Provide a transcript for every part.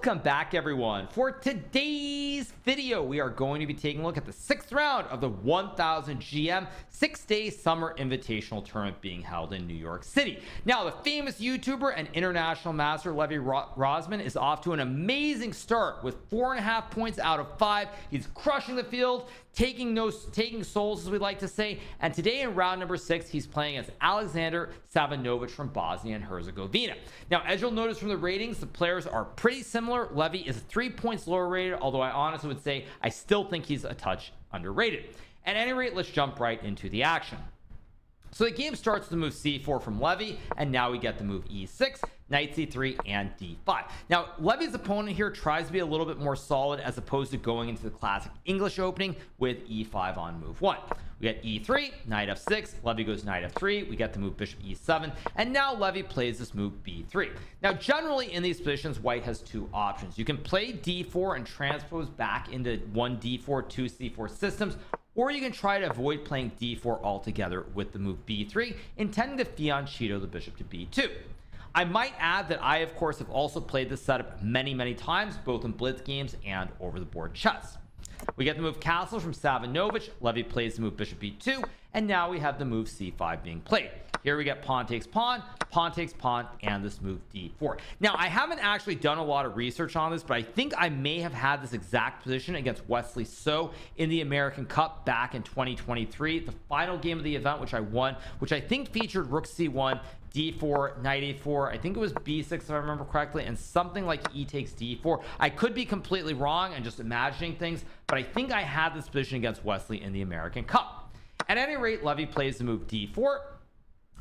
Welcome back, everyone. For today's video, we are going to be taking a look at the 6th round of the 1000 GM 6-day summer invitational tournament being held in New York City. Now, the famous YouTuber and international master Levy Rozman is off to an amazing start with 4.5 points out of 5. He's crushing the field, taking souls, as we like to say. And today in round number 6, he's playing as Alexander Savanovic from Bosnia and Herzegovina. Now, as you'll notice from the ratings, the players are pretty similar. Levy is 3 points lower rated, although I honestly would say I still think he's a touch underrated. At any rate, let's jump right into the action. So the game starts with the move c4 from Levy, and now we get the move e6, knight c3, and d5. Now, Levy's opponent here tries to be a little bit more solid as opposed to going into the classic English opening with e5 on move 1. We get e3, knight f6, Levy goes knight f3, we get the move bishop e7, and now Levy plays this move b3. Now, generally in these positions, white has two options. You can play d4 and transpose back into 1d4, 2c4 systems, or you can try to avoid playing d4 altogether with the move b3, intending to fianchetto the bishop to b2. I might add that I, of course, have also played this setup many times, both in blitz games and over the board chess. We get the move castle from Savanovic, Levy plays the move bishop b2, and now we have the move c5 being played. Here we get pawn takes pawn, and this move d4. Now, I haven't actually done a lot of research on this, but I think I may have had this exact position against Wesley So in the American Cup back in 2023, the final game of the event, which I won, which I think featured rook c1, d4, knight a4, I think it was b6 if I remember correctly, and something like e takes d4. I could be completely wrong and just imagining things, but I think I had this position against Wesley in the American Cup. At any rate, Levy plays the move d4,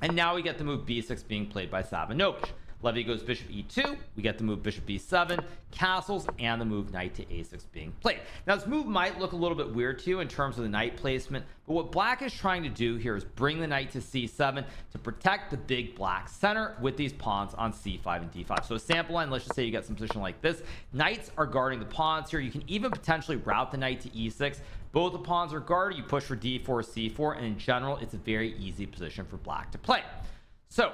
and now we get the move b6 being played by Savanovic. Levy goes bishop e2, we get the move bishop b7, castles, and the move knight to a6 being played. Now, this move might look a little bit weird to you in terms of the knight placement, but what black is trying to do here is bring the knight to c7 to protect the big black center with these pawns on c5 and d5. So a sample line, let's just say you get some position like this. Knights are guarding the pawns here. You can even potentially route the knight to e6. Both the pawns are guarded. You push for d4, c4, and in general, it's a very easy position for black to play. So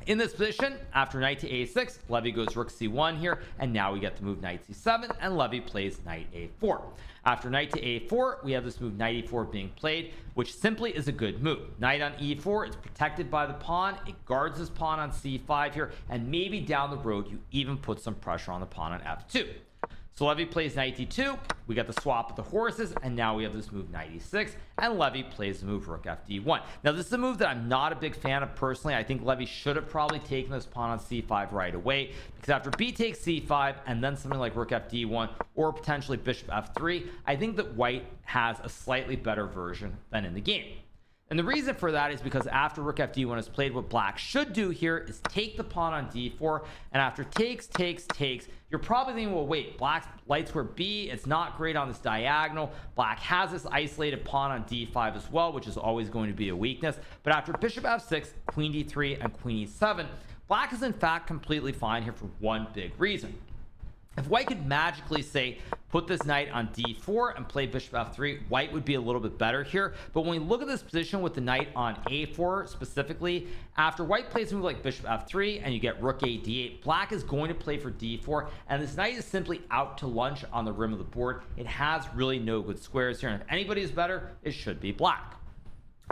in this position, after knight to a6, Levy goes rook c1 here, and now we get the move knight c7, and Levy plays knight a4. After knight to a4, we have this move knight e4 being played, which simply is a good move. Knight on e4, it's protected by the pawn, it guards this pawn on c5 here, and maybe down the road, you even put some pressure on the pawn on f2. So Levy plays knight d2, we got the swap of the horses, and now we have this move knight e6, and Levy plays the move rook fd1. Now, this is a move that I'm not a big fan of personally. I think Levy should have probably taken this pawn on c5 right away, because after b takes c5 and then something like rook fd1 or potentially bishop f3, I think that white has a slightly better version than in the game. And the reason for that is because after rook fd1 is played, what black should do here is take the pawn on d4, and after takes, you're probably thinking, well, wait, black's light square b, it's not great on this diagonal. Black has this isolated pawn on d5 as well, which is always going to be a weakness. But after bishop f6, queen d3, and queen e7, black is in fact completely fine here for one big reason. If white could magically say put this knight on d4 and play bishop f3, white would be a little bit better here. But when we look at this position with the knight on a4 specifically, after white plays a move like bishop f3 and you get rook a d8, black is going to play for d4, and this knight is simply out to lunch on the rim of the board. It has really no good squares here, and if anybody is better, it should be black.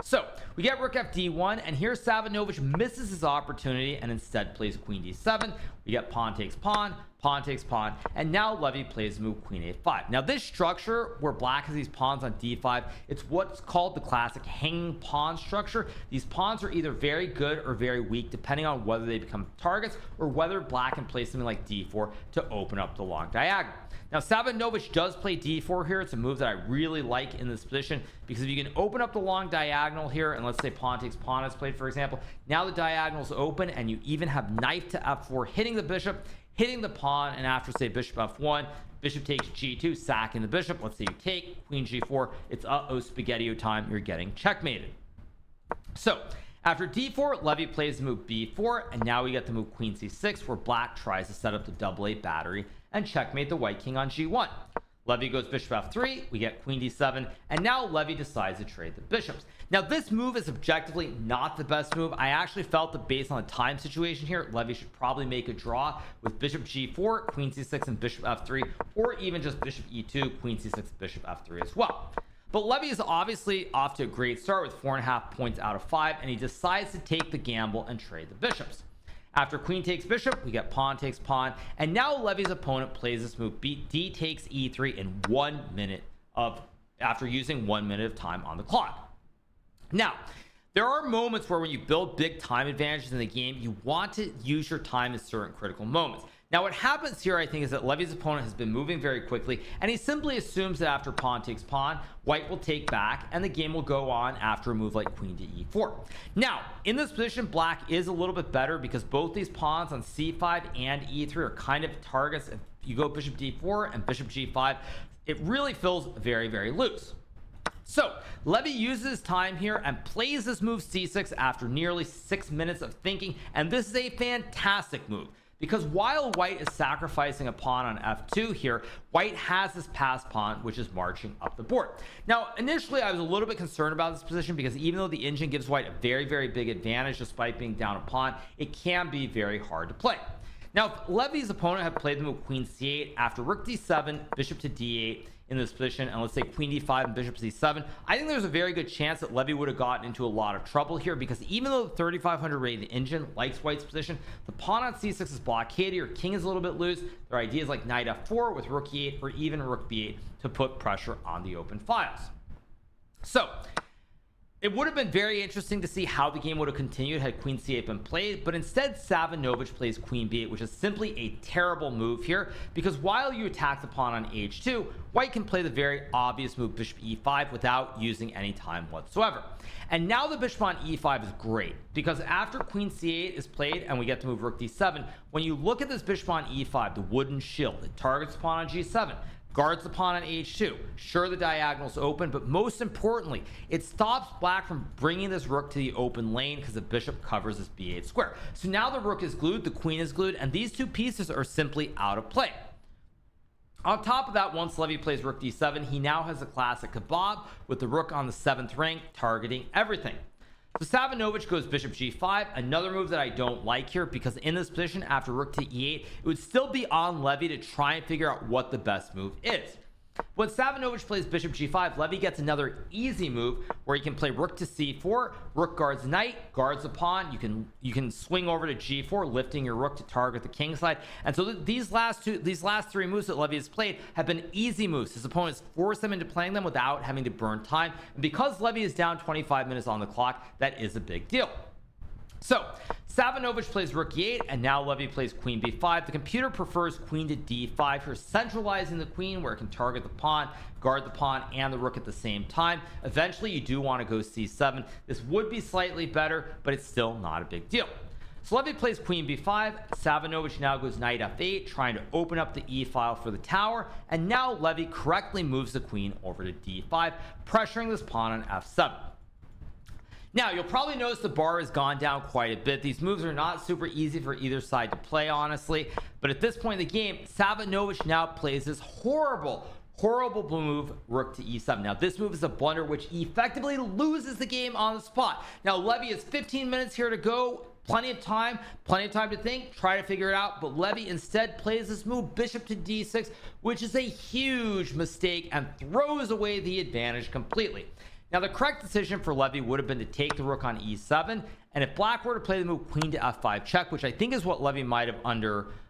So we get rook fd1, and here Savanovic misses his opportunity and instead plays queen d7. We get pawn takes pawn, and now Levy plays the move queen a5. Now, this structure where black has these pawns on d5, it's what's called the classic hanging pawn structure. These pawns are either very good or very weak depending on whether they become targets or whether black can play something like d4 to open up the long diagonal. Now, Savanovic does play d4 here. It's a move that I really like in this position, because if you can open up the long diagonal here, and let's say pawn takes pawn is played, for example, now the diagonal is open, and you even have knight to f4 hitting the bishop, hitting the pawn, and after, say, bishop f1, bishop takes g2, sacking the bishop. Let's say you take queen g4, it's spaghetti-o time, you're getting checkmated. So after d4, Levy plays the move b4, and now we get the move queen c6, where black tries to set up the double A battery and checkmate the white king on g1. Levy goes bishop f3, we get queen d7, and now Levy decides to trade the bishops. Now this move is objectively not the best move. I actually felt that based on the time situation here, Levy should probably make a draw with bishop g4, queen c6, and bishop f3, or even just bishop e2, queen c6, bishop f3 as well. But Levy is obviously off to a great start with 4.5 points out of 5, and he decides to take the gamble and trade the bishops. After queen takes bishop, we get pawn takes pawn, and now Levy's opponent plays this move, d takes e3 in 1 minute after using 1 minute of time on the clock. Now, there are moments where when you build big time advantages in the game, you want to use your time in certain critical moments. Now what happens here, I think, is that Levy's opponent has been moving very quickly, and he simply assumes that after pawn takes pawn, white will take back and the game will go on after a move like queen to e4. Now in this position, black is a little bit better because both these pawns on c5 and e3 are kind of targets. If you go bishop d4 and bishop g5, it really feels very, very loose. So Levy uses time here and plays this move c6 after nearly 6 minutes of thinking, and this is a fantastic move. Because while white is sacrificing a pawn on f2 here, white has this passed pawn which is marching up the board. Now initially I was a little bit concerned about this position because even though the engine gives white a very, very big advantage despite being down a pawn, it can be very hard to play. Now if Levy's opponent had played the move queen c8 after rook d7, bishop to d8 in this position, and let's say queen d5 and bishop c7, I think there's a very good chance that Levy would have gotten into a lot of trouble here, because even though the 3500 rated engine likes white's position, the pawn on c6 is blockaded, your king is a little bit loose. There are ideas like knight f4 with rook e8 or even rook b8 to put pressure on the open files. So it would have been very interesting to see how the game would have continued had queen c8 been played, but instead Savanovic plays queen b8, which is simply a terrible move here, because while you attack the pawn on h2, white can play the very obvious move bishop e5 without using any time whatsoever. And now the bishop on e5 is great, because after queen c8 is played and we get to move rook d7, when you look at this bishop on e5, the wooden shield, it targets the pawn on g7, guards the pawn on h2. Sure, the diagonal's open, but most importantly, it stops black from bringing this rook to the open lane because the bishop covers this b8 square. So now the rook is glued, the queen is glued, and these two pieces are simply out of play. On top of that, once Levy plays rook d7, he now has a classic kebab with the rook on the 7th rank targeting everything. So Savanovic goes bishop g5, another move that I don't like here, because in this position after rook to e8, it would still be on Levy to try and figure out what the best move is. When Savanovic plays bishop g5, Levy gets another easy move where he can play rook to c4, rook guards knight, guards the pawn. You can swing over to g4, lifting your rook to target the king side. And so these last three moves that Levy has played have been easy moves. His opponents force him into playing them without having to burn time. And because Levy is down 25 minutes on the clock, that is a big deal. So Savanovic plays rook e8, and now Levy plays queen b5. The computer prefers queen to d5 here, centralizing the queen where it can target the pawn, guard the pawn, and the rook at the same time. Eventually you do want to go c7. This would be slightly better, but it's still not a big deal. So Levy plays queen b5. Savanovic now goes knight f8, trying to open up the e file for the tower, and now Levy correctly moves the queen over to d5, pressuring this pawn on f7. Now you'll probably notice the bar has gone down quite a bit. These moves are not super easy for either side to play, honestly, but at this point in the game, Savanovic now plays this horrible move rook to e7. Now this move is a blunder which effectively loses the game on the spot. Now Levy has 15 minutes here to go, plenty of time to think, try to figure it out, but Levy instead plays this move bishop to d6, which is a huge mistake and throws away the advantage completely. Now the correct decision for Levy would have been to take the rook on e7, and if black were to play the move queen to f5 check, which I think is what Levy might have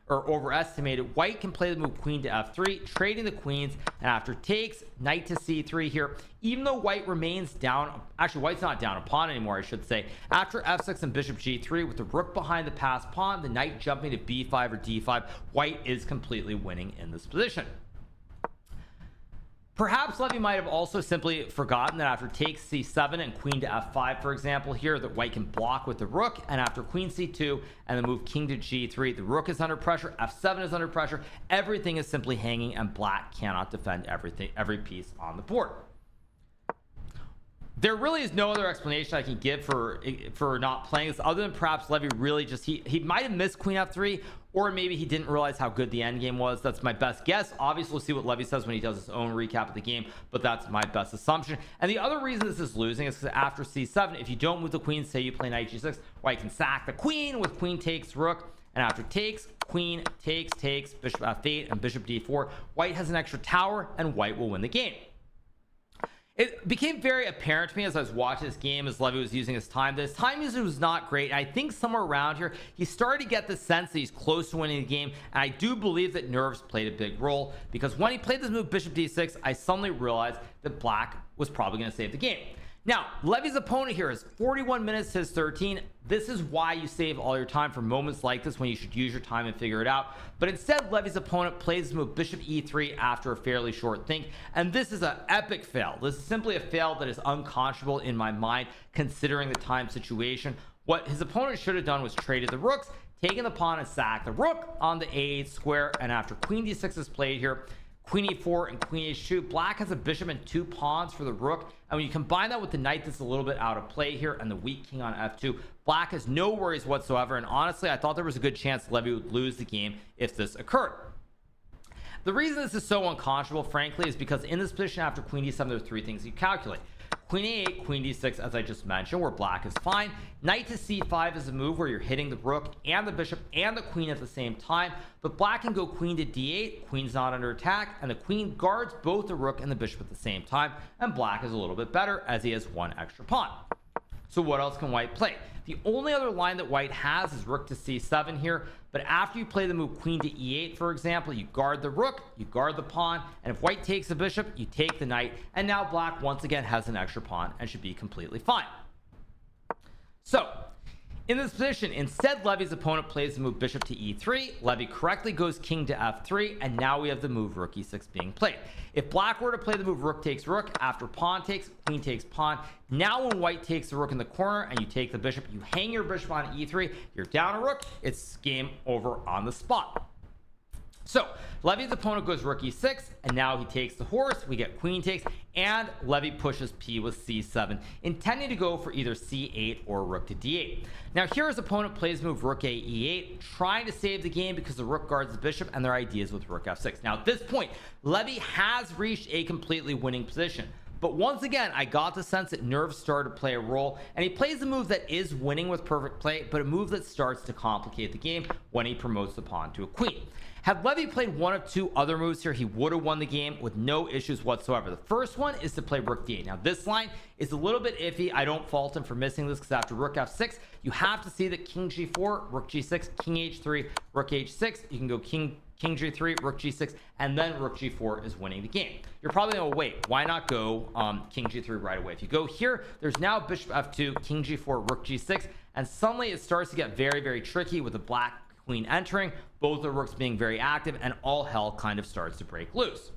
overestimated, white can play the move queen to f3, trading the queens, and after takes, knight to c3 here, even though white remains down, actually white's not down a pawn anymore, I should say. After f6 and bishop g3 with the rook behind the passed pawn, the knight jumping to b5 or d5, white is completely winning in this position. Perhaps Levy might have also simply forgotten that after takes c7 and queen to f5, for example, here, that white can block with the rook, and after queen c2 and the move king to g3, the rook is under pressure, f7 is under pressure, everything is simply hanging, and black cannot defend every piece on the board. There really is no other explanation I can give for not playing this, other than perhaps Levy really just he might have missed queen f3, or maybe he didn't realize how good the endgame was. That's my best guess. Obviously, we'll see what Levy says when he does his own recap of the game, but that's my best assumption. And the other reason this is losing is because after c7, if you don't move the queen, say you play knight g6, white can sack the queen with queen takes rook, and after takes, queen takes, bishop f8 and bishop d4, white has an extra tower and white will win the game. It became very apparent to me as I was watching this game, as Levy was using his time. This time usage was not great. I think somewhere around here, he started to get the sense that he's close to winning the game. And I do believe that nerves played a big role, because when he played this move, bishop d6, I suddenly realized that black was probably going to save the game. Now, Levy's opponent here is 41 minutes to his 13. This is why you save all your time for moments like this, when you should use your time and figure it out. But instead, Levy's opponent plays this move bishop e3 after a fairly short think, and this is an epic fail. This is simply a fail that is unconscionable in my mind, considering the time situation. What his opponent should have done was traded the rooks, taken the pawn and sacked the rook on the a8 square, and after queen d6 is played here, queen e4 and queen h2, black has a bishop and 2 pawns for the rook, and when you combine that with the knight that's a little bit out of play here and the weak king on f2, black has no worries whatsoever. And honestly, I thought there was a good chance Levy would lose the game if this occurred. The reason this is so unconscionable, frankly, is because in this position after queen d7, there are 3 things you calculate. Queen a8, queen d6, as I just mentioned, where black is fine. Knight to c5 is a move where you're hitting the rook and the bishop and the queen at the same time, but black can go queen to d8, queen's not under attack, and the queen guards both the rook and the bishop at the same time, and black is a little bit better as he has 1 extra pawn. So what else can white play? The only other line that white has is rook to c7 here, but after you play the move queen to e8, for example, you guard the rook, you guard the pawn, and if white takes the bishop, you take the knight, and now black once again has an extra pawn and should be completely fine. So in this position, instead Levy's opponent plays the move bishop to e3, Levy correctly goes king to f3, and now we have the move rook e6 being played. If black were to play the move rook takes rook after pawn takes, queen takes pawn, now when white takes the rook in the corner and you take the bishop, you hang your bishop on e3, you're down a rook, it's game over on the spot. So Levy's opponent goes rook e6, and now he takes the horse, we get queen takes, and Levy pushes p with c7, intending to go for either c8 or rook to d8. Now here his opponent plays move rook a e8, trying to save the game because the rook guards the bishop, and their ideas with rook f6. Now at this point, Levy has reached a completely winning position. But once again, I got the sense that nerves started to play a role, and he plays a move that is winning with perfect play, but a move that starts to complicate the game when he promotes the pawn to a queen. Had Levy played one of 2 other moves here, he would have won the game with no issues whatsoever. The first one is to play rook d8. Now this line is a little bit iffy. I don't fault him for missing this, because after rook f6, you have to see that king g4, rook g6, king h3, rook h6. You can go king g3, rook g6, and then rook g4 is winning the game. You're probably going to wait, why not go king g3 right away? If you go here, there's now bishop f2, king g4, rook g6, and suddenly it starts to get very, very tricky with the black queen entering, both the rooks being very active, and all hell kind of starts to break loose.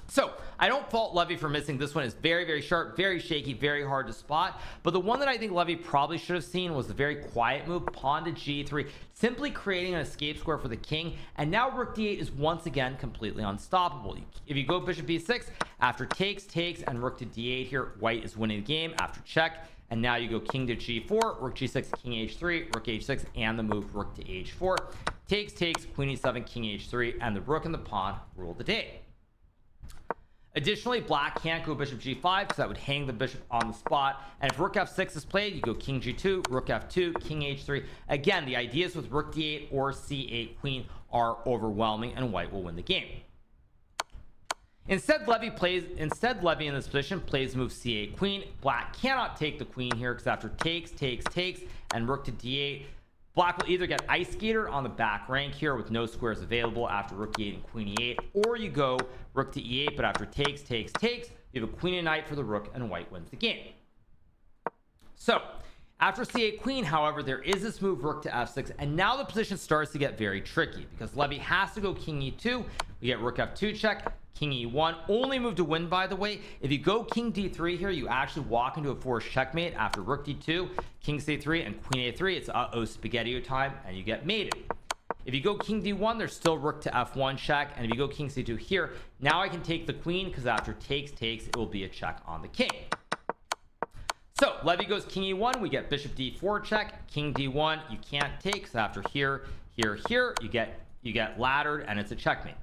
So I don't fault Levy for missing this one. It's very, very sharp, very shaky, very hard to spot. But the one that I think Levy probably should have seen was the very quiet move, pawn to g3, simply creating an escape square for the king. And now rook d8 is once again completely unstoppable. If you go bishop b6 after takes, and rook to d8 here, white is winning the game after check. And now you go king to g4, rook g6, king h3, rook h6, and the move rook to h4. Takes, queen e7, king h3, and the rook and the pawn rule the day. Additionally, black can't go bishop g5 because that would hang the bishop on the spot. And if rook f6 is played, you go king g2, rook f2, king h3. Again, the ideas with rook d8 or c8 queen are overwhelming, and white will win the game. Instead, Levy in this position plays move c8 queen. Black cannot take the queen here because after takes, and rook to d8, black will either get ice skater on the back rank here with no squares available after rook e8 and queen e8, or you go rook to e8, but after takes, you have a queen and knight for the rook, and white wins the game. So after c8 queen, however, there is this move rook to f6, and now the position starts to get very tricky because Levy has to go king e2. We get rook f2 check, king e1, only move to win, by the way. If you go king d3 here, you actually walk into a forced checkmate after rook d2, king c3, and queen a3. It's uh-oh spaghetti time, and you get mated. If you go king d1, there's still rook to f1 check, and if you go king c2 here, now I can take the queen because after takes, it will be a check on the king. So Levy goes king e1, we get bishop d4 check, king d1, you can't take, so after here, you get laddered and it's a checkmate.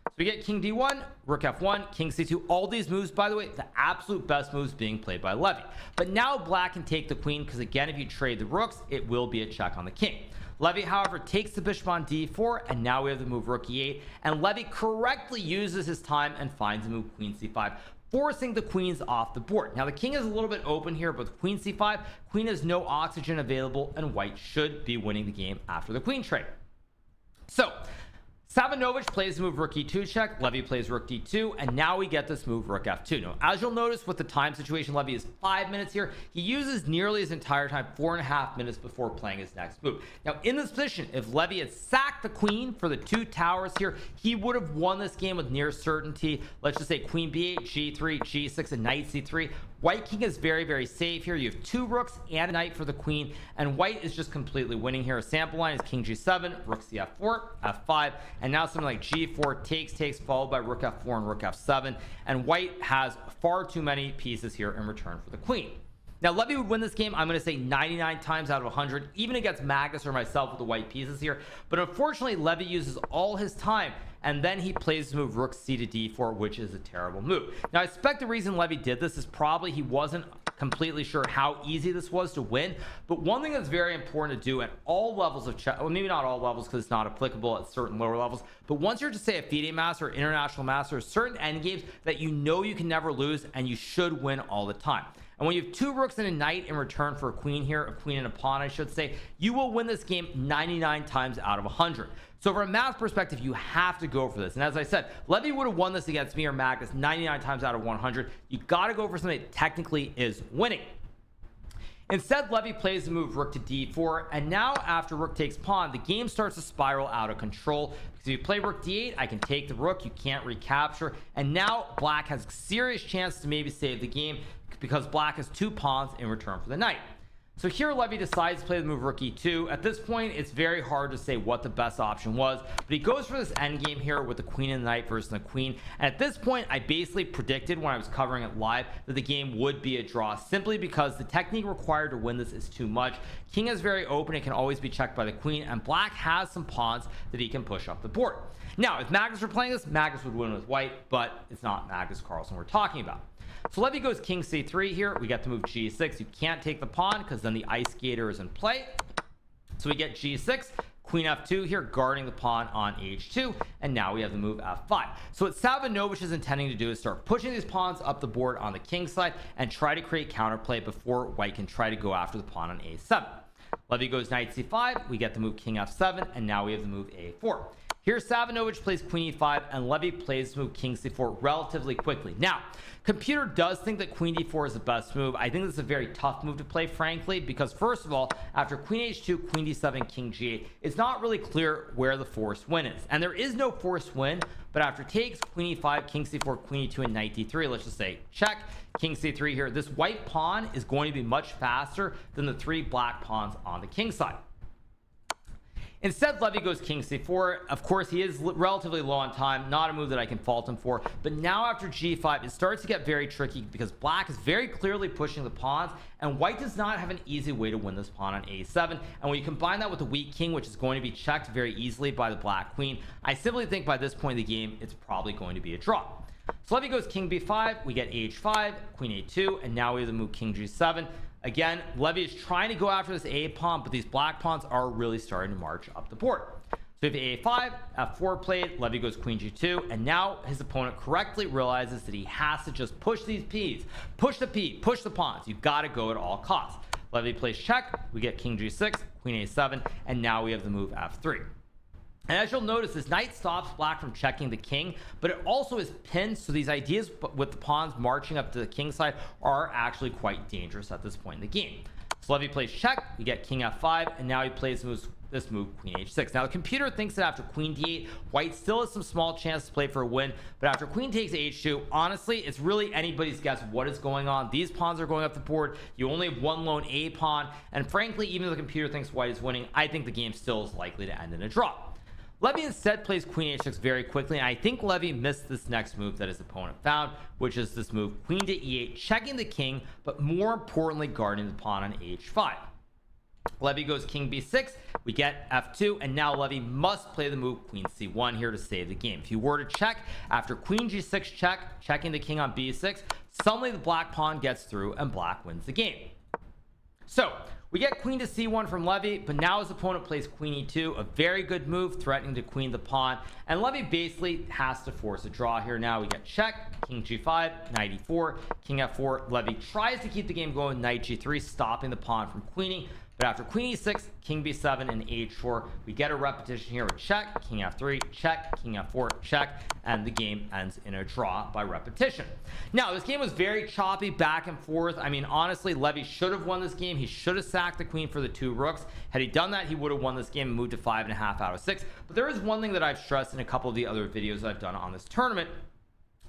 So we get king d1, rook f1, king c2. All these moves, by the way, the absolute best moves being played by Levy. But now black can take the queen, because again, if you trade the rooks, it will be a check on the king. Levy, however, takes the bishop on d4, and now we have the move rook e8, and Levy correctly uses his time and finds the move queen c5, forcing the queens off the board. Now the king is a little bit open here, but with queen c5, queen has no oxygen available, and white should be winning the game after the queen trade. So Savanovic plays the move rook e2 check, Levy plays rook d2, and now we get this move rook f2. Now, as you'll notice with the time situation, Levy is 5 minutes here. He uses nearly his entire time, 4.5 minutes before playing his next move. Now, in this position, if Levy had sacked the queen for the 2 towers here, he would have won this game with near certainty. Let's just say queen b8, g3, g6, and knight c3. White king is very, very safe here. You have 2 rooks and a knight for the queen, and white is just completely winning here. A sample line is king g7, rook cf4, f5, and now something like g4 takes, followed by rook f4 and rook f7, and white has far too many pieces here in return for the queen. Now Levy would win this game, I'm going to say 99 times out of 100, even against Magnus or myself with the white pieces here. But unfortunately, Levy uses all his time, and then he plays the move rook c to d4, which is a terrible move. Now I suspect the reason Levy did this is probably he wasn't completely sure how easy this was to win. But one thing that's very important to do at all levels of chess, well, maybe not all levels because it's not applicable at certain lower levels, but once you're to say a FIDE master or international master, certain end games that you know you can never lose and you should win all the time. And when you have 2 rooks and a knight in return for a queen here, a queen and a pawn, I should say, you will win this game 99 times out of 100. So from a math perspective, you have to go for this. And as I said, Levy would have won this against me or Magnus 99 times out of 100. You got to go for something that technically is winning. Instead, Levy plays the move rook to d4, and now after rook takes pawn, the game starts to spiral out of control, because if you play rook d8, I can take the rook, you can't recapture, and now black has a serious chance to maybe save the game, because black has 2 pawns in return for the knight. So here Levy decides to play the move rook e2. At this point, it's very hard to say what the best option was, but he goes for this endgame here with the queen and the knight versus the queen. And at this point, I basically predicted when I was covering it live that the game would be a draw, simply because the technique required to win this is too much. King is very open, it can always be checked by the queen, and black has some pawns that he can push up the board. Now, if Magnus were playing this, Magnus would win with white, but it's not Magnus Carlsen we're talking about. So Levy goes king c3 here. We get to move g6. You can't take the pawn because then the ice skater is in play. So we get g6, queen f2 here, guarding the pawn on h2, and now we have the move f5. So what Savanovic is intending to do is start pushing these pawns up the board on the king side and try to create counterplay before white can try to go after the pawn on a7. Levy goes knight c5. We get the move king f7, and now we have the move a4. Here Savanovic plays queen e5, and Levy plays the move king c4 relatively quickly. Now, computer does think that queen d4 is the best move. I think this is a very tough move to play, frankly, because first of all, after queen h2, queen d7, king g8, it's not really clear where the forced win is. And there is no forced win, but after takes, queen e5, king c4, queen e2, and knight d3, let's just say check, king c3 here. This white pawn is going to be much faster than the 3 black pawns on the king side. Instead, Levy goes king c4. Of course, he is relatively low on time, not a move that I can fault him for. But now after g5, it starts to get very tricky because black is very clearly pushing the pawns, and white does not have an easy way to win this pawn on a7. And when you combine that with the weak king, which is going to be checked very easily by the black queen, I simply think by this point in the game, it's probably going to be a draw. So Levy goes king b5, we get h5, queen a2, and now we have the move king g7. Again, Levy is trying to go after this a pawn, but these black pawns are really starting to march up the board. So if a5, f4 played, Levy goes queen g2, and now his opponent correctly realizes that he has to just push these p's, push the pawns. You've got to go at all costs. Levy plays check, we get king g6, queen a7, and now we have the move f3. And as you'll notice, this knight stops black from checking the king, but it also is pinned, so these ideas with the pawns marching up to the king side are actually quite dangerous at this point in the game. So Levy plays check, we get king f5, and now he plays this move queen h6. Now the computer thinks that after queen d8, white still has some small chance to play for a win, but after queen takes h2, honestly, it's really anybody's guess what is going on. These pawns are going up the board, you only have one lone a pawn, and frankly, even though the computer thinks white is winning, I think the game still is likely to end in a draw. Levy instead plays queen h6 very quickly, and I think Levy missed this next move that his opponent found, which is this move queen to e8, checking the king, but more importantly guarding the pawn on h5. Levy goes king b6, we get f2, and now Levy must play the move queen c1 here to save the game. If you were to check after queen g6 check, checking the king on b6, suddenly the black pawn gets through and black wins the game. So we get queen to c1 from Levy, but now his opponent plays queen e2, a very good move, threatening to queen the pawn, and Levy basically has to force a draw here. Now we get check, king g5, knight e4, king f4. Levy tries to keep the game going, knight g3, stopping the pawn from queening, but after queen e6, king b7, and h4, we get a repetition here with check, king f3, check, king f4, check, and the game ends in a draw by repetition. Now, this game was very choppy, back and forth. I mean, honestly, Levy should have won this game. He should have sacked the queen for the 2 rooks. Had he done that, he would have won this game and moved to 5.5 out of 6. But there is one thing that I've stressed in a couple of the other videos I've done on this tournament,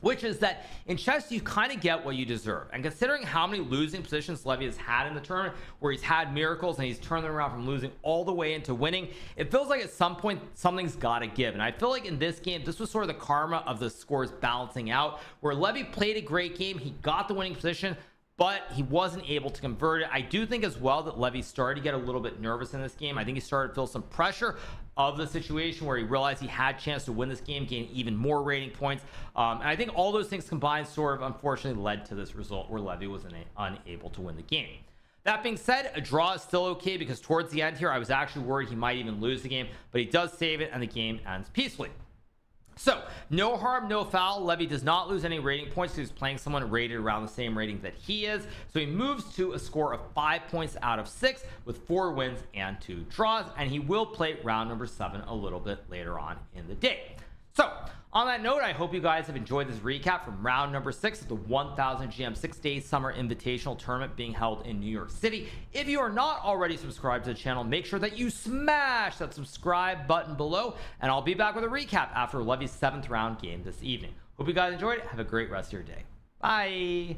which is that in chess you kind of get what you deserve. And considering how many losing positions Levy has had in the tournament, where he's had miracles and he's turned them around from losing all the way into winning, it feels like at some point something's got to give. And I feel like in this game, this was sort of the karma of the scores balancing out, where Levy played a great game, he got the winning position, but he wasn't able to convert it. I do think as well that Levy started to get a little bit nervous in this game. I think he started to feel some pressure of the situation where he realized he had a chance to win this game, gain even more rating points. And I think all those things combined sort of unfortunately led to this result where Levy was unable to win the game. That being said, a draw is still okay, because towards the end here, I was actually worried he might even lose the game, but he does save it and the game ends peacefully. So no harm, no foul. Levy does not lose any rating points because he's playing someone rated around the same rating that he is. So he moves to a score of 5 points out of 6 with 4 wins and 2 draws. And he will play round number 7 a little bit later on in the day. So on that note, I hope you guys have enjoyed this recap from round number 6 of the 1000 GM 6-day summer invitational tournament being held in New York City. If you are not already subscribed to the channel, make sure that you smash that subscribe button below, and I'll be back with a recap after Levy's 7th round game this evening. Hope you guys enjoyed it. Have a great rest of your day. Bye.